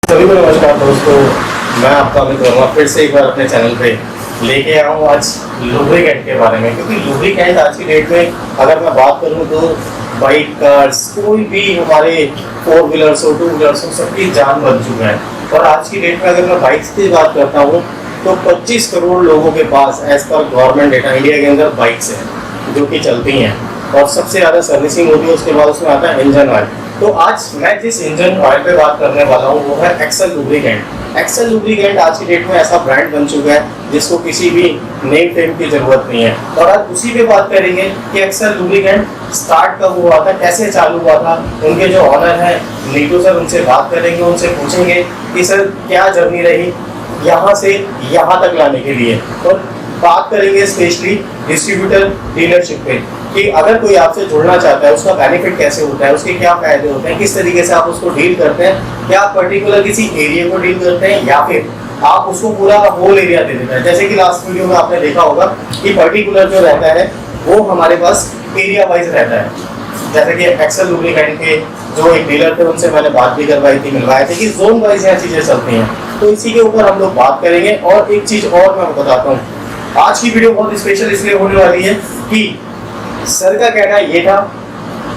सभी को नमस्कार दोस्तों, मैं आपका अमित वर्मा फिर से एक बार अपने चैनल पे लेके आया हूँ आज लुब्रिकेंट के बारे में। क्योंकि लुब्रिकेंट आज की डेट में अगर मैं बात करूँ तो बाइक, कार्स, कोई भी हमारे 4 व्हीलर्स हो, 2 व्हीलर्स हो, सबकी जान बन चुका है। और आज की डेट में अगर मैं बाइक्स की बात करता हूँ तो 25 करोड़ लोगों के पास as per government data India के अंदर बाइक्स हैं जो कि चलती हैं और सबसे ज़्यादा सर्विसिंग होती है। उसके बाद उसमें आता है इंजन ऑयल। तो आज मैं जिस इंजन ऑयल पे बात करने वाला हूँ वो है एक्सेल लुब्रिकेंट। एक्सेल लुब्रिकेंट आज की डेट में ऐसा ब्रांड बन चुका है जिसको किसी भी नेम फेम की जरूरत नहीं है। और आज उसी पे बात करेंगे कि एक्सेल लुब्रिकेंट स्टार्ट कब हुआ था, कैसे चालू हुआ था। उनके जो ऑनर हैं नीतू सर, उनसे बात करेंगे, उनसे पूछेंगे कि सर क्या जर्नी रही यहाँ से यहाँ तक लाने के लिए। और बात करेंगे स्पेशली डिस्ट्रीब्यूटर डीलरशिप पे कि अगर कोई आपसे जुड़ना चाहता है उसका बेनिफिट कैसे होता है, उसके क्या फायदे होते हैं, किस तरीके से आप उसको डील करते हैं। क्या आप पर्टिकुलर किसी एरिया को डील करते हैं या फिर आप उसको पूरा होल एरिया दे देते हैं। जैसे कि लास्ट वीडियो में आपने देखा होगा कि पर्टिकुलर जो रहता है वो हमारे पास एरिया वाइज रहता है। जैसे कि एक्सेल लुब्रिकेंट के जो एक डीलर थे उनसे मैंने बात भी करवाई थी, मिलवाए थे कि जोन वाइज यहाँ चीज़ें चलती हैं। तो इसी के ऊपर हम लोग बात करेंगे। और एक चीज़ और मैं बताता हूँ, आज की वीडियो बहुत स्पेशल इसलिए होने वाली है कि सर का कहना ये था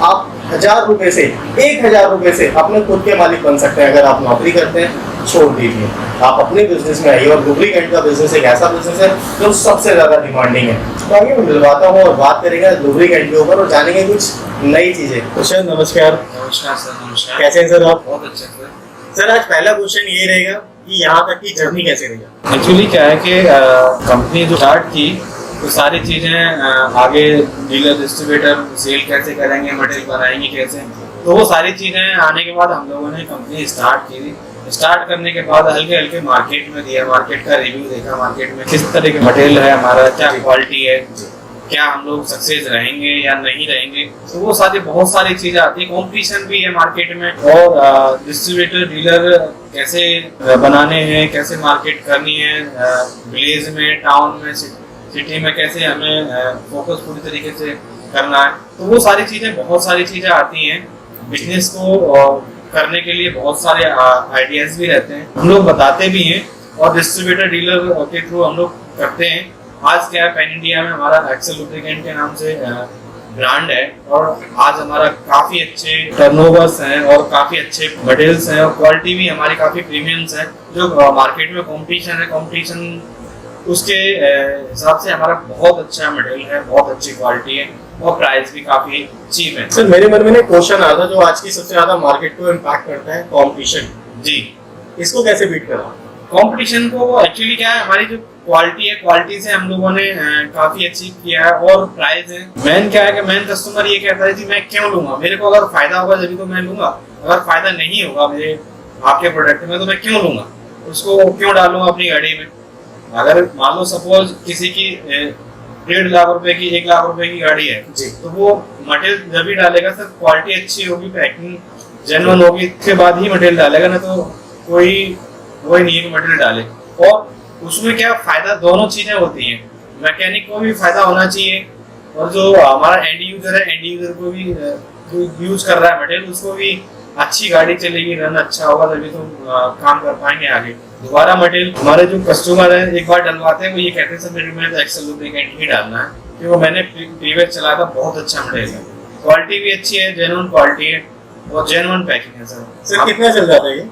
आप 1000 रुपए से 1000 रुपए से अपने खुद के मालिक बन सकते हैं। अगर आप नौकरी करते हैं छोड़ दीजिए, आप अपने बिजनेस में आइए। और लुब्रिकेंट का बिजनेस एक ऐसा बिजनेस है जो सबसे ज्यादा डिमांडिंग है। तो आइए मैं मिलवाता हूँ और बात करेंगे लुब्रिकेंट के ऊपर और जानेंगे कुछ नई चीजें। सर नमस्कार। नमस्कार सर। नमस्कार। कैसे हैं सर आप? बहुत अच्छे सर आज पहला क्वेश्चन ये रहेगा कि यहाँ तक की जर्नी कैसे रही? एक्चुअली क्या है कि कंपनी जो स्टार्ट की तो सारी चीज़ें आगे डीलर डिस्ट्रीब्यूटर सेल कैसे करेंगे, मटेरियल बनाएंगे कैसे, तो वो सारी चीज़ें आने के बाद हम लोगों ने कंपनी स्टार्ट की। स्टार्ट करने के बाद हल्के हल्के मार्केट में दिया, मार्केट का रिव्यू देखा, मार्केट में किस तरह के मटेरियल है, हमारा क्या क्वालिटी है, क्या हम लोग सक्सेस रहेंगे या नहीं रहेंगे। तो वो बहुत सारी चीज़ें आती है। कॉम्पिटिशन भी है मार्केट में और डिस्ट्रीब्यूटर डीलर कैसे बनाने हैं, कैसे मार्केट करनी है, विलेज में, टाउन में, सिटी में कैसे हमें फोकस पूरी तरीके से करना है। तो वो सारी चीज़ें, बहुत सारी चीज़ें आती हैं। बिजनेस को करने के लिए बहुत सारे आइडियाज़ भी रहते हैं, हम लोग बताते भी हैं और डिस्ट्रीब्यूटर डीलर के थ्रू हम लोग करते हैं। आज क्या है, पैन इंडिया में हमारा एक्सेल लुब्रिकेंट के नाम से ब्रांड है और आज हमारा काफ़ी अच्छे टर्नओवर्स हैं और काफ़ी अच्छे मटेरियल्स हैं और क्वालिटी भी हमारी काफ़ी प्रीमियम्स है। जो मार्केट में कंपटीशन है, कंपटीशन उसके हिसाब से हमारा बहुत अच्छा मटेरियल है, बहुत अच्छी क्वालिटी है और प्राइस भी काफ़ी चीप है। सर मेरे मन में ना क्वेश्चन आता है जो आज की सबसे ज़्यादा मार्केट को इम्पैक्ट करता है, कंपटीशन। जी, इसको कैसे बीट करा? कंपटीशन को एक्चुअली क्या है, हमारी जो क्वालिटी है, क्वालिटी से हम लोगों ने काफी अचीव किया है और प्राइस है। मेन क्या है कि मेन कस्टमर ये कहता है कि मैं क्यों लूंगा, मेरे को अगर फायदा होगा तभी तो मैं लूंगा, अगर फायदा नहीं होगा मेरे आपके प्रोडक्ट में तो मैं क्यों लूंगा, उसको क्यों डालूंगा अपनी गाड़ी में। अगर मान लो सपोज किसी की 1.5 लाख रुपए की, 1 लाख रुपए की गाड़ी है तो वो मटेरियल जब भी डालेगा सर क्वालिटी अच्छी होगी, पैकिंग जेन्युइन होगी, इसके बाद ही मटेरियल डालेगा, ना तो कोई नहीं है कि मटेरियल डाले। और उसमें क्या फायदा, दोनों चीजें होती हैं, मैकेनिक को भी फायदा होना चाहिए और जो हमारा एंड यूजर है, एंड यूजर को भी जो यूज कर रहा है मटेरियल उसको भी अच्छी गाड़ी चलेगी, रन अच्छा होगा तभी तो काम कर पाएंगे आगे। दोबारा मटेरियल हमारे जो कस्टमर है एक बार डलवाते हैं वो ये कहते हैं सर मेरे में तो एक्सेल लुब्रिकेंट ही डालना है क्योंकि वो मैंने प्रीवियस चलाया था, बहुत अच्छा मटेरियल है, क्वालिटी भी अच्छी है, जेन्युइन क्वालिटी है और जेन्युइन पैकिंग है। सर कितना चल जाता है ये?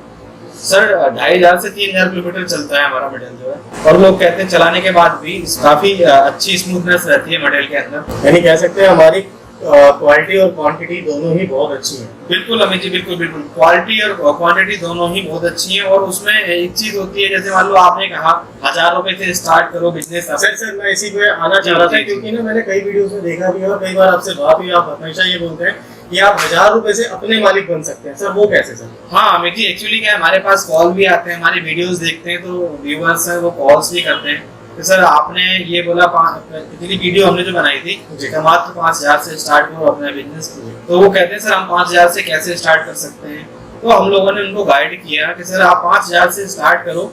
सर 2500 से 3000 किलोमीटर चलता है हमारा मटेरियल जो है। और लोग कहते हैं चलाने के बाद भी काफी अच्छी स्मूथनेस रहती है मटेरियल के अंदर। यानी कह सकते हैं हमारी क्वालिटी और क्वांटिटी दोनों ही बहुत अच्छी है। बिल्कुल अमित जी, बिल्कुल बिल्कुल, क्वालिटी और क्वांटिटी दोनों ही बहुत अच्छी है। और उसमें एक चीज होती है, जैसे मान लो आपने कहा 1000 रुपए से स्टार्ट करो बिजनेस। सर मैं इसी पे आना चाह रहा था क्योंकि ना मैंने कई वीडियोस में देखा भी और कई बार आपसे बात हुई, आप हमेशा ये बोलते हैं कि आप 1000 रुपए से अपने मालिक बन सकते हैं। सर वो कैसे सर? हाँ अमित जी, एक्चुअली क्या हमारे पास कॉल भी आते हैं, हमारी वीडियोस देखते हैं तो व्यूअर्स हैं वो कॉल्स भी करते हैं कि सर आपने ये बोला, पिछली वीडियो हमने जो बनाई थी मात्र 5000 से स्टार्ट करो अपना बिजनेस, तो वो कहते हैं सर हम 5000 से कैसे स्टार्ट कर सकते हैं। तो हम लोगों ने उनको गाइड किया कि सर आप 5000 से स्टार्ट करो।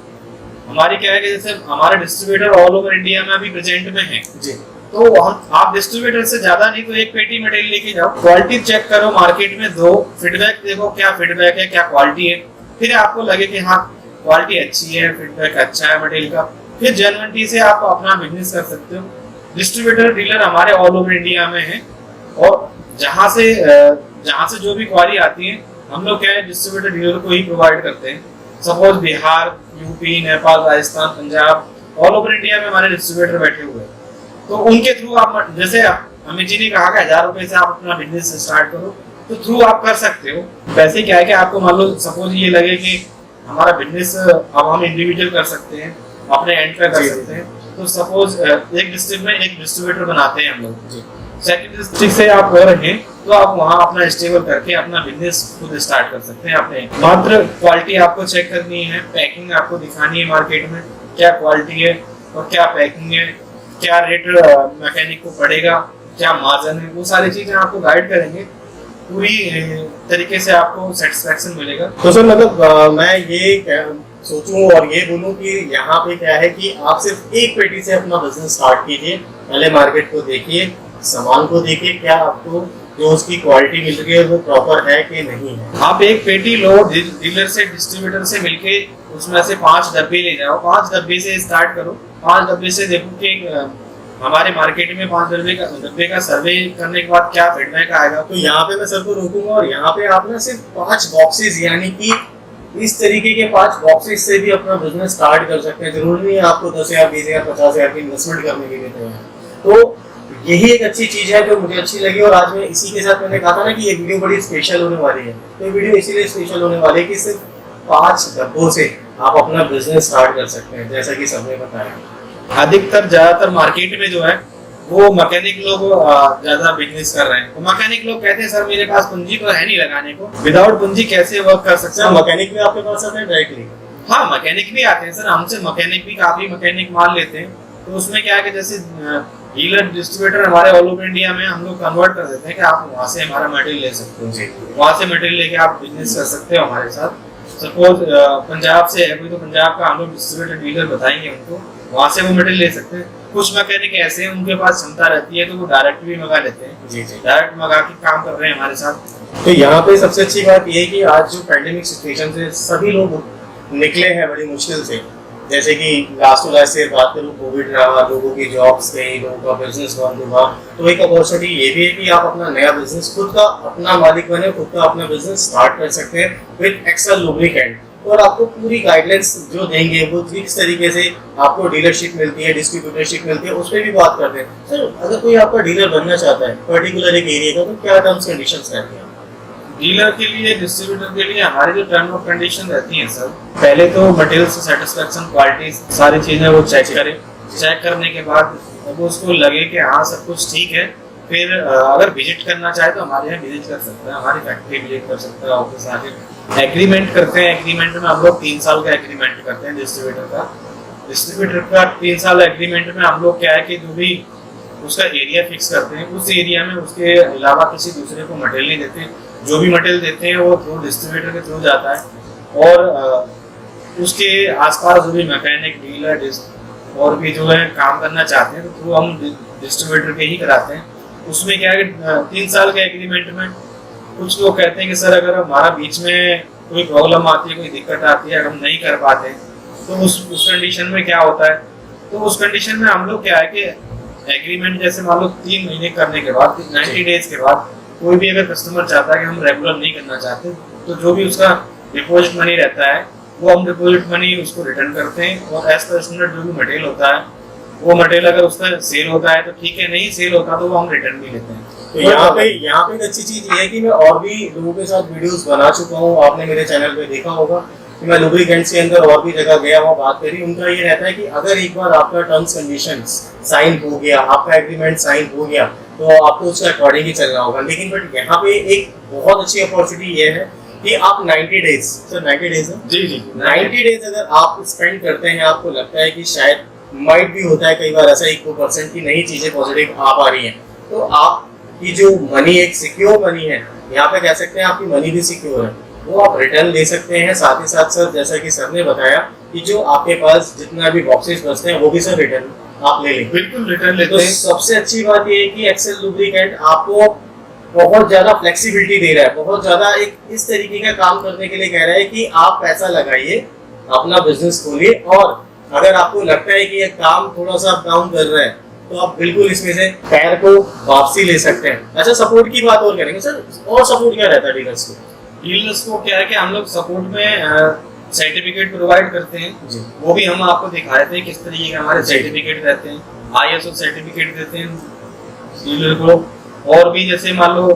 हमारी क्या है कि जैसे हमारे डिस्ट्रीब्यूटर ऑल ओवर इंडिया में अभी प्रेजेंट में है जी, तो आप डिस्ट्रीब्यूटर से ज्यादा नहीं तो एक पेटी मटेरियल लेके जाओ, क्वालिटी चेक करो, मार्केट में दो, फीडबैक देखो क्या फीडबैक है, क्या क्वालिटी है, फिर आपको लगे कि हाँ क्वालिटी अच्छी है, फीडबैक अच्छा है मटेरियल का, फिर जेन्युइनिटी से आप अपना बिजनेस कर सकते हो। डिस्ट्रीब्यूटर डीलर हमारे ऑल ओवर इंडिया में हैं, और जहाँ से जो भी क्वारी आती है हम लोग क्या है डिस्ट्रीब्यूटर डीलर को ही प्रोवाइड करते हैं। Suppose Bihar, UP, Nepal, Rajasthan, Punjab, all over India में हमारे डिस्ट्रीब्यूटर बैठे हुए हैं। तो उनके थ्रू आप, जैसे अमित जी ने कहा कि 1000 रुपए से आप अपना बिजनेस स्टार्ट करो, तो थ्रू आप कर सकते हो। वैसे क्या है कि आपको मान लो सपोज ये लगे कि हमारा बिजनेस अब हम इंडिविजुअल कर सकते हैं, अपने एंड पे कर सकते हैं, तो सपोज एक डिस्ट्रिक्ट में एक डिस्ट्रीब्यूटर बनाते हैं हम लोग, सेकंड डिस्ट्रिक्ट से आप हो रहे हैं तो आप वहाँ अपना स्टेबल करके अपना बिजनेस खुद स्टार्ट कर सकते हैं अपने। मात्र क्वालिटी आपको चेक करनी है, पैकिंग आपको दिखानी है मार्केट में क्या क्वालिटी है और क्या पैकिंग है, क्या रेट मैकेनिक को पड़ेगा, क्या मार्जिन है, वो सारी चीजें आपको गाइड करेंगे, पूरी तरीके से आपको सेटिस्फेक्शन मिलेगा। तो सर मतलब मैं ये सोचूं और ये बोलूं कि यहाँ पे क्या है कि आप सिर्फ एक पेटी से अपना बिजनेस स्टार्ट कीजिए, पहले मार्केट को देखिए, सामान को देखिए, क्या आपको जो उसकी क्वालिटी मिल रही है वो प्रॉपर है कि नहीं है। आप एक पेटी लो, डीलर से डिस्ट्रीब्यूटर से मिलके उसमें से 5 डब्बे ले जाओ, 5 डब्बे से स्टार्ट करो, 5 डब्बे से देखो कि हमारे मार्केट में 5 डब्बे का सर्वे करने के बाद क्या फीडबैक आएगा। तो यहाँ पे मैं सर को रोकूंगा और यहाँ पे आप ना सिर्फ 5 बॉक्सेस यानी कि इस तरीके के 5 बॉक्सेस से भी अपना बिजनेस स्टार्ट कर सकते हैं। जरूरी नहीं है आपको 10,000, 20,000, 50,000 की इन्वेस्टमेंट करने के लिए तैयार। तो यही एक अच्छी चीज है जो मुझे अच्छी लगी, और आज मैं इसी के साथ मैंने कहा था ना कि ये वीडियो बड़ी स्पेशल होने वाली है। तो ये वीडियो इसीलिए स्पेशल होने वाली है कि सिर्फ 5 डब्बों से आप अपना बिजनेस स्टार्ट कर सकते हैं, जैसा कि सबने बताया। अधिकतर ज्यादातर मार्केट में जो है वो मैकेनिक लोग ज्यादा बिजनेस कर रहे हैं। तो मैकेनिक लोग कहते हैं सर मेरे पास पूंजी तो है नहीं लगाने को, विदाउट पूंजी कैसे वर्क कर सकते हैं। मैकेनिक भी आपके पास आते हैं डायरेक्टली? हाँ मैकेनिक भी आते हैं सर, हमसे मैकेनिक भी काफी मैकेनिक माल लेते हैं। तो उसमें क्या है कि जैसे डीलर डिस्ट्रीब्यूटर हमारे ऑल ओवर इंडिया में हम लोग कन्वर्ट कर देते हैं कि आप वहाँ से हमारा मटेरियल ले सकते हो, वहाँ से मटेरियल लेके आप बिजनेस कर सकते हो हमारे साथ। सपोज पंजाब से है कोई, तो पंजाब का हम लोग डिस्ट्रीब्यूटर डीलर बताएंगे उनको, वहाँ से वो मटेरियल ले सकते हैं। कुछ मैकेनिक ऐसे हैं उनके पास क्षमता रहती है तो वो डायरेक्ट भी मंगा लेते हैं, जी जी, डायरेक्ट मंगा के काम कर रहे हैं हमारे साथ। तो यहाँ पे सबसे अच्छी बात ये है कि आज जो पैंडेमिक सिचुएशन से सभी लोग निकले हैं बड़ी मुश्किल से, जैसे कि लास्ट टू लास्ट से बात करूँ, कोविड रहा, लोगों की जॉब्स गई, लोगों का बिजनेस बंद हुआ, तो एक अपॉर्चुनिटी ये भी है कि आप अपना नया बिजनेस खुद का अपना मालिक बने, खुद का अपना बिजनेस स्टार्ट कर सकते हैं विद एक्सेल लुब्रिकेंट। और आपको पूरी गाइडलाइंस जो देंगे वो किस तरीके से आपको डीलरशिप मिलती है, डिस्ट्रीब्यूटरशिप मिलती है, उस पर भी बात करते हैं। सर अगर कोई आपका डीलर बनना चाहता है पर्टिकुलर एक एरिया का, तो क्या टर्म्स कंडीशंस रहती हैं? डीलर के लिए, डिस्ट्रीब्यूटर के लिए हमारी जो टर्म ऑफ कंडीशन रहती हैं सर, पहले तो मटेरियल से सेटिस्फेक्शन, क्वालिटी, सारी चीजें वो चेक करें। चेक करने के बाद वो उसको लगे कि हाँ सब कुछ ठीक है, फिर अगर विजिट करना चाहे तो हमारे यहाँ विजिट कर सकता है, हमारी फैक्ट्री विजिट कर सकता है, ऑफिस आके एग्रीमेंट करते हैं। एग्रीमेंट में हम लोग 3 साल का एग्रीमेंट करते हैं डिस्ट्रीब्यूटर का 3 साल एग्रीमेंट में हम लोग क्या है कि जो भी उसका एरिया फिक्स करते हैं, उस एरिया में उसके अलावा किसी दूसरे को मटेरियल नहीं देते। जो भी मटेरियल देते हैं वो थ्रू डिस्ट्रीब्यूटर के थ्रू जाता है, और उसके आसपास जो भी मैकेनिक, डीलर और भी जो है काम करना चाहते हैं तो थ्रू हम डिस्ट्रीब्यूटर के ही कराते हैं। उसमें क्या है कि 3 साल के एग्रीमेंट में कुछ लोग कहते हैं कि सर अगर हमारा बीच में कोई प्रॉब्लम आती है, कोई दिक्कत आती है, अगर हम नहीं कर पाते तो उस कंडीशन में क्या होता है, तो उस कंडीशन में हम लोग क्या है कि एग्रीमेंट जैसे मान लो 3 महीने करने के बाद, 90 डेज के बाद कोई भी अगर कस्टमर चाहता है कि हम रेगुलर नहीं करना चाहते, तो जो भी उसका डिपॉजिट मनी रहता है वो हम डिपॉजिट मनी उसको रिटर्न करते हैं, और एज पर स्टैंडर्ड जो भी मटेरियल होता है वो मटेरियल अगर उसका सेल होता है तो ठीक है, नहीं सेल होता तो वो हम रिटर्न भी लेते हैं। तो यहाँ पे एक अच्छी चीज ये है कि मैं और भी लोगों के साथ वीडियोस बना चुका हूँ, आपने मेरे चैनल पे देखा होगा कि मैं लुब्रिकेंट्स के अंदर और भी जगह गया हुआ बात करी। उनका ये रहता है कि अगर एक बार आपका टर्म्स कंडीशंस साइन हो गया, आपका एग्रीमेंट साइन हो गया, तो आपको उसके अकॉर्डिंग ही चलना होगा। लेकिन बट यहाँ पे एक बहुत अच्छी अपॉर्चुनिटी ये है कि आप 90 डेज, सर 90 डेज है जी जी, 90 डेज अगर आप स्पेंड करते हैं, आपको लगता है कि शायद माइट भी होता है कई बार ऐसा 1-2% की नई चीजें पॉजिटिव आ पा रही हैं, तो आपकी जो मनी एक सिक्योर मनी है, यहाँ पे कह सकते हैं आपकी मनी भी सिक्योर है, वो आप रिटर्न ले सकते हैं। साथ ही साथ सर जैसा कि सर ने बताया कि जो आपके पास जितना भी बॉक्सेस बचते हैं वो भी सर रिटर्न आप ले लेंगे। बिल्कुल रिटर्न लेते तो हैं। सबसे अच्छी बात ये है कि एक्सेल लुब्रिकेंट आपको बहुत ज्यादा फ्लेक्सिबिलिटी दे रहा है, बहुत ज्यादा एक इस तरीके का काम करने के लिए कह रहा है कि आप पैसा लगाइए, अपना बिजनेस खोलिए, और अगर आपको लगता है कि ये काम थोड़ा सा डाउन कर रहा है तो आप बिल्कुल इसमें से पैर को वापसी ले सकते हैं। अच्छा, सपोर्ट की बात और करेंगे सर, और सपोर्ट क्या रहता है डीलर्स को? डीलर्स को क्या है कि हम लोग सपोर्ट में सर्टिफिकेट प्रोवाइड करते हैं जी। वो भी हम आपको दिखा देते हैं किस तरीके के हमारे सर्टिफिकेट रहते हैं। ISO सर्टिफिकेट देते हैं डीलर को, और भी जैसे मान लो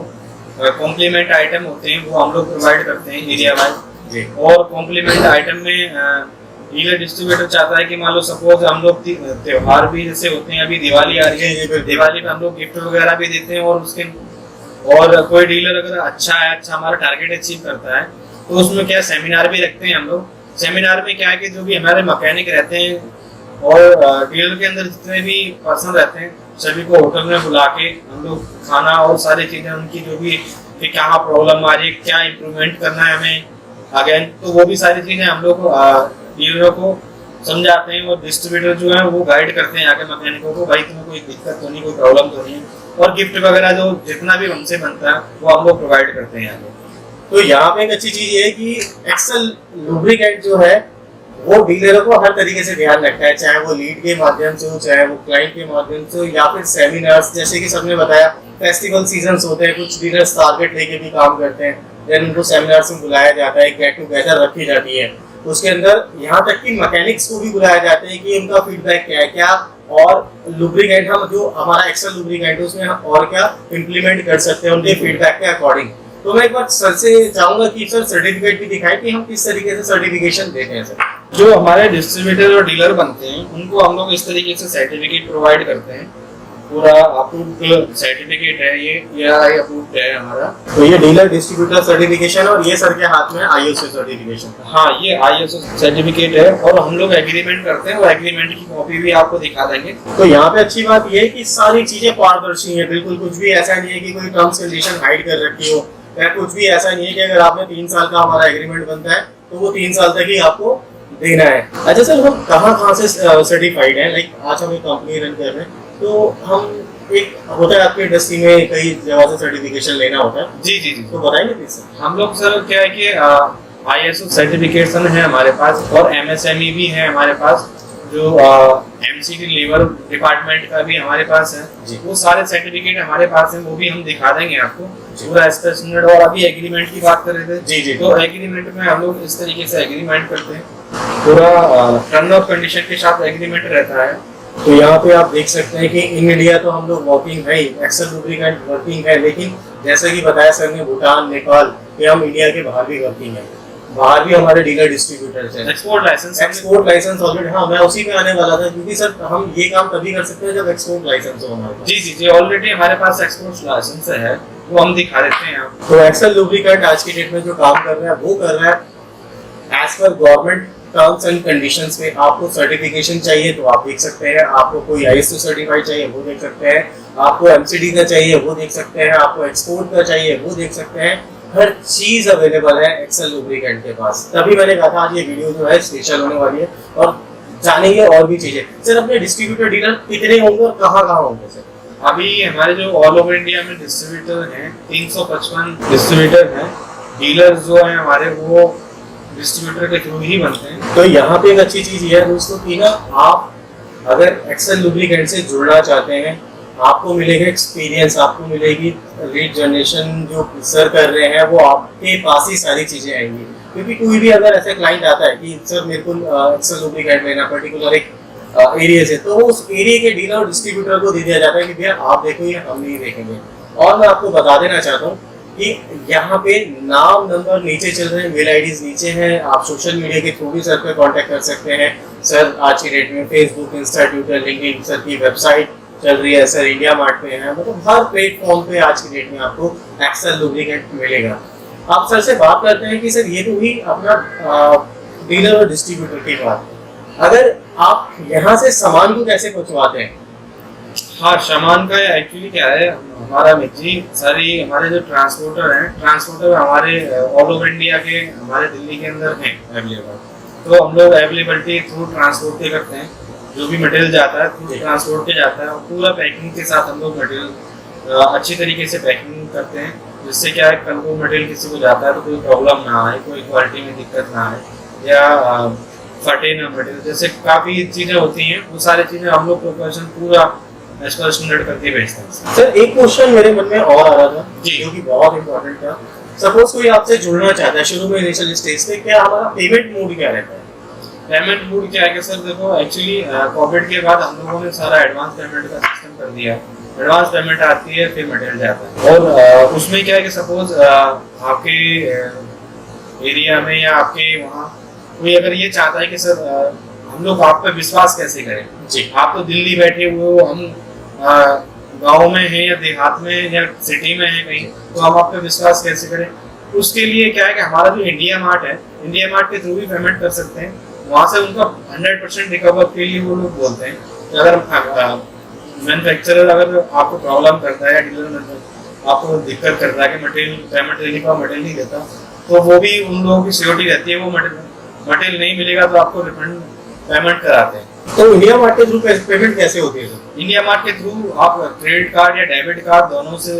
कॉम्प्लीमेंट आइटम होते हैं वो हम लोग प्रोवाइड करते हैं एरिया वाइज। और कॉम्प्लीमेंट आइटम में डीलर डिस्ट्रीब्यूटर चाहता है कि मान लो सपोज हम लोग त्योहार भी जैसे होते हैं, अभी दिवाली आ रही है, दिवाली में हम लोग गिफ्ट वगैरह भी देते हैं, और उसके और कोई डीलर अगर अच्छा है, अच्छा हमारा टारगेट अचीव करता है, तो उसमें क्या सेमिनार भी रखते हैं हम लोग। सेमिनार में क्या है कि जो भी हमारे मैकेनिक रहते हैं और डीलर के अंदर जितने भी पर्सन रहते हैं सभी को होटल में बुला के हम लोग खाना और सारी चीजें उनकी जो भी कि क्या प्रॉब्लम आ रही है, क्या इम्प्रूवमेंट करना है हमें अगेन, तो वो भी सारी चीजें हम लोग डीलरों को समझाते हैं। और डिस्ट्रीब्यूटर जो है वो गाइड करते हैं आके मैकेनिकों को, भाई तुम्हें कोई दिक्कत तो नहीं, कोई प्रॉब्लम तो नहीं है। और गिफ्ट वगैरह जो जितना भी हमसे बनता है वो हम लोग प्रोवाइड करते हैं यहाँ पे। तो यहाँ पे एक अच्छी चीज ये है कि एक्सेल लुब्रिकेंट जो है वो डीलरों को हर तरीके से ध्यान रखता है, चाहे वो लीड के माध्यम से हो, चाहे वो क्लाइंट के माध्यम से हो, या फिर सेमिनार्स, जैसे कि सबने बताया फेस्टिवल सीजन्स होते हैं, कुछ डीलर्स टारगेट लेके भी काम करते हैं, देन उनको सेमिनार्स में बुलाया जाता है, गेट टुगेदर रखी जाती है, उसके अंदर यहाँ तक कि मैकेनिक्स को भी बुलाया जाता है कि उनका फीडबैक क्या है, क्या और लुब्रिकेंट हम जो हमारा एक्सेल लुब्रिकेंट है उसमें हम और क्या इम्प्लीमेंट कर सकते हैं उनके फीडबैक के अकॉर्डिंग। तो मैं एक बार सर से चाहूंगा कि सर सर्टिफिकेट भी दिखाएं कि हम किस तरीके से सर्टिफिकेशन देते हैं सर। जो हमारे डिस्ट्रीब्यूटर और डीलर बनते हैं उनको हम लोग इस तरीके से सर्टिफिकेट प्रोवाइड करते हैं, पूरा अप्रूव्ड सर्टिफिकेट है ये अप्रूव्ड है हमारा। तो ये डीलर डिस्ट्रीब्यूटर सर्टिफिकेशन और ये सर के हाथ में ISO सर्टिफिकेशन। हाँ, ये ISO सर्टिफिकेट है और हम लोग एग्रीमेंट करते हैं, वो एग्रीमेंट की कॉपी भी आपको दिखा देंगे। तो यहाँ पे अच्छी बात ये है कि सारी चीजें पारदर्शी हैं, बिल्कुल कुछ भी ऐसा नहीं है कि कोई टर्म्स कंडीशन हाइड कर रखी हो, या कुछ भी ऐसा नहीं है कि अगर आपने 3 साल का हमारा एग्रीमेंट बनता है तो वो 3 साल तक ही आपको देना है। अच्छा सर, हम कहाँ से सर्टिफाइड हैं? लाइक आज हम एक कंपनी रन कर रहे हैं तो हम एक होता है आपकी इंडस्ट्री में कई जगह से सर्टिफिकेशन लेना होता है। जी जी जी, तो बताएंगे प्लीज सर। हम लोग सर क्या है कि ISO सर्टिफिकेशन है हमारे पास और MSME भी है हमारे पास, जो MCD लेबर डिपार्टमेंट का भी हमारे पास है, वो सारे सर्टिफिकेट हमारे पास हैं, वो भी हम दिखा देंगे आपको पूरा स्टैंडर्ड। और अभी एग्रीमेंट की बात कर रहे थे जी जी, तो एग्रीमेंट में हम लोग इस तरीके से एग्रीमेंट करते हैं, पूरा टर्म ऑफ कंडीशन के साथ एग्रीमेंट रहता है। तो यहाँ पे आप देख सकते हैं कि इन इंडिया तो हम लोग वर्किंग है, एक्सेल लुब्रिकेंट वर्किंग है, लेकिन जैसे कि बताया सर ने भूटान, नेपाल, ये हम इंडिया के बाहर भी वर्किंग है, बाहर भी हमारे डीलर डिस्ट्रीब्यूटर्स हैं। एक्सपोर्ट लाइसेंस ऑलरेडी, हाँ मैं उसी पे आने वाला था, क्योंकि सर हम ये काम तभी कर सकते हैं जब एक्सपोर्ट लाइसेंस हो हमारे पास। जी जी जी, ऑलरेडी हमारे पास एक्सपोर्ट लाइसेंस है, वो हम दिखा देते हैं आपको। तो एक्सेल लुब्रिकेंट आज की डेट में जो काम कर रहा है वो कर रहा है as per government terms and conditions में। आपको सर्टिफिकेशन चाहिए तो आप देख सकते हैं, आपको कोई ISO सर्टिफाइड चाहिए वो देख सकते हैं, आपको MCD का चाहिए वो देख सकते हैं, आपको एक्सपोर्ट का चाहिए वो देख सकते हैं, हर चीज अवेलेबल है एक्सेल लुब्रिकेंट के पास। तभी मैंने कहा था आज ये वीडियो जो है स्पेशल होने वाली है और जानेंगे और भी चीजें। सर अपने डिस्ट्रीब्यूटर डीलर कितने होंगे और कहाँ होंगे सर? अभी हमारे जो ऑल ओवर इंडिया में डिस्ट्रीब्यूटर हैं 355 डिस्ट्रीब्यूटर हैं, डीलर जो हैं हमारे वो डिस्ट्रीब्यूटर के थ्रू ही बनते हैं। तो यहाँ पे एक अच्छी चीज ये है दोस्तों कि ना आप अगर एक्सेल लुब्रिकेंट से जुड़ना चाहते हैं, आपको मिलेगा एक्सपीरियंस, आपको मिलेगी लीड जनरेशन, जो सर कर रहे हैं वो आपके पास ही सारी चीजें आएंगी। क्योंकि कोई भी अगर ऐसा क्लाइंट आता है कि सर मेरे को एक्सेल लुब्रिकेंट लेना पर्टिकुलर एक एरिया से, तो उस एरिया के डीलर और डिस्ट्रीब्यूटर को दे दिया जाता है कि भैया आप देखो ये हम नहीं देखेंगे। और मैं आपको बता देना चाहता हूँ कि यहाँ पे नाम नंबर नीचे चल रहे हैं, मेल IDs नीचे हैं, आप सोशल मीडिया के थ्रू भी सर पे कांटेक्ट कर सकते हैं। सर आज की डेट में Facebook, Insta, Twitter, LinkedIn, sir की वेबसाइट चल रही है, सर इंडिया मार्ट पे है, मतलब हर प्लेटफॉर्म पे आज की डेट में आपको एक्सेल लुब्रिकेंट मिलेगा। आप सर से बात करते हैं कि सर ये तो हुई अपना डीलर और डिस्ट्रीब्यूटर की बात, अगर आप यहाँ से सामान को कैसे पहुँचवाते हैं? हाँ, सामान का एक्चुअली क्या है, हमारा मिर्ची सारी हमारे जो ट्रांसपोर्टर हैं, ट्रांसपोर्टर हमारे ऑल ओवर इंडिया के हमारे दिल्ली के अंदर हैं अवेलेबल, तो हम लोग अवेलेबिलिटी थ्रू ट्रांसपोर्ट के करते हैं। जो भी मटेरियल जाता है थ्रू ट्रांसपोर्ट के जाता है और पूरा पैकिंग के साथ हम लोग मटेरियल अच्छी तरीके से पैकिंग करते हैं, जिससे क्या है कल को मटेरियल किसी को जाता है तो कोई प्रॉब्लम ना आए, कोई क्वालिटी में दिक्कत ना आए या फटे ना मटेरियल, जैसे काफ़ी चीज़ें होती हैं, वो सारी चीज़ें हम लोग प्रिपरेशन पूरा स्टैंडर्ड करके भेजते हैं। सर एक क्वेश्चन मेरे मन में और आ रहा था जी। जो कि बहुत इंपॉर्टेंट था। सपोज कोई आपसे जुड़ना चाहता है शुरू में इनिशियल स्टेज पे, क्या हमारा पेमेंट मोड क्या रहता है? पेमेंट मोड क्या है कि सर देखो एक्चुअली कोविड के बाद हम लोगों ने सारा एडवांस पेमेंट का सिस्टम कर दिया है। एडवांस पेमेंट आती है फिर मटेरियल जाता है, और उसमें क्या है कि सपोज आपके एरिया में या आपके वहाँ कोई अगर ये चाहता है कि सर हम लोग आप पे विश्वास कैसे करें जी। आप तो दिल्ली बैठे हुए हो, हम गांव में हैं या देहात में या सिटी में हैं कहीं, तो हम आप पे विश्वास कैसे करें? उसके लिए क्या है कि हमारा जो इंडिया मार्ट है, इंडिया मार्ट के थ्रू भी पेमेंट कर सकते हैं। वहाँ से उनका 100% रिकवर के लिए वो लोग बोलते हैं कि अगर मैन्युफैक्चरर अगर आपको प्रॉब्लम करता है या डीलर आपको दिक्कत करता है कि मटेरियल पेमेंट देने का मटेरियल नहीं देता, तो वो भी उन लोगों की सिक्योरिटी रहती है, वो मटेरियल नहीं मिलेगा तो आपको रिफंड पेमेंट कराते हैं। तो इंडिया मार्ट के थ्रू पेमेंट कैसे होती है सर? इंडिया मार्ट के थ्रू आप क्रेडिट कार्ड या डेबिट कार्ड दोनों से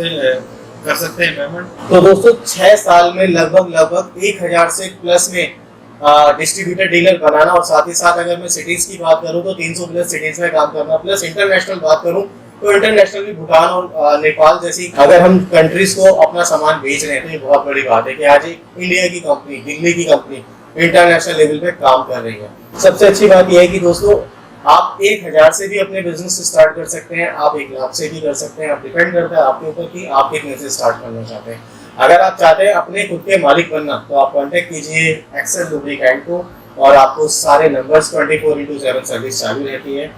कर सकते हैं पेमेंट। तो दोस्तों 6 साल में लगभग 1000 से प्लस में डिस्ट्रीब्यूटर डीलर बनाना, और साथ ही साथ अगर मैं सिटीज की बात करूं तो 300 प्लस सिटीज में काम करना, प्लस इंटरनेशनल बात करूं तो इंटरनेशनल भी भूटान और नेपाल जैसी अगर हम कंट्रीज को अपना सामान बेच रहे हैं, तो ये बहुत बड़ी बात है कि आज एक इंडिया की कंपनी, दिल्ली की कंपनी इंटरनेशनल लेवल पे काम कर रही है। सबसे अच्छी बात यह है कि दोस्तों आप 1000 से भी अपने बिजनेस स्टार्ट कर सकते हैं, आप 1 लाख से भी कर सकते हैं। आप डिपेंड करता है आपके ऊपर कि आप कितने से स्टार्ट करना चाहते हैं। अगर आप चाहते हैं अपने खुद के मालिक बनना, तो आप कांटेक्ट कीजिए एक्सेल लुब्रिकेंट को, और आपको सारे नंबर्स 24/7 सर्विस चालू रहती है।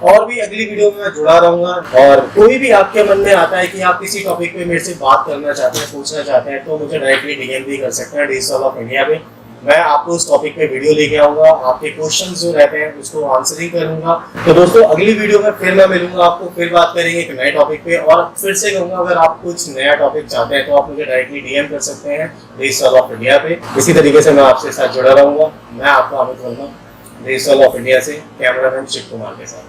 और भी अगली वीडियो में मैं जुड़ा रहूंगा, और कोई भी आपके मन में आता है कि आप किसी टॉपिक पे मेरे से बात करना चाहते हैं, पूछना चाहते हैं, तो मुझे डायरेक्टली डीएम भी कर सकते हैं डिजिटल ऑफ इंडिया पे। मैं आपको उस टॉपिक पे वीडियो लेके आऊंगा, आपके क्वेश्चंस जो रहते हैं उसको आंसरिंग करूंगा। तो दोस्तों अगली वीडियो में फिर मैं मिलूंगा आपको, फिर बात करेंगे एक नए टॉपिक पे। और फिर से कहूंगा अगर आप कुछ नया टॉपिक चाहते हैं तो आप मुझे डायरेक्टली डीएम कर सकते हैं डिजिटल ऑफ इंडिया पे। इसी तरीके से मैं आपसे साथ जुड़ा रहूंगा। मैं आपका Amit Verma digital of India से, कैमरामैन शिव कुमार के साथ।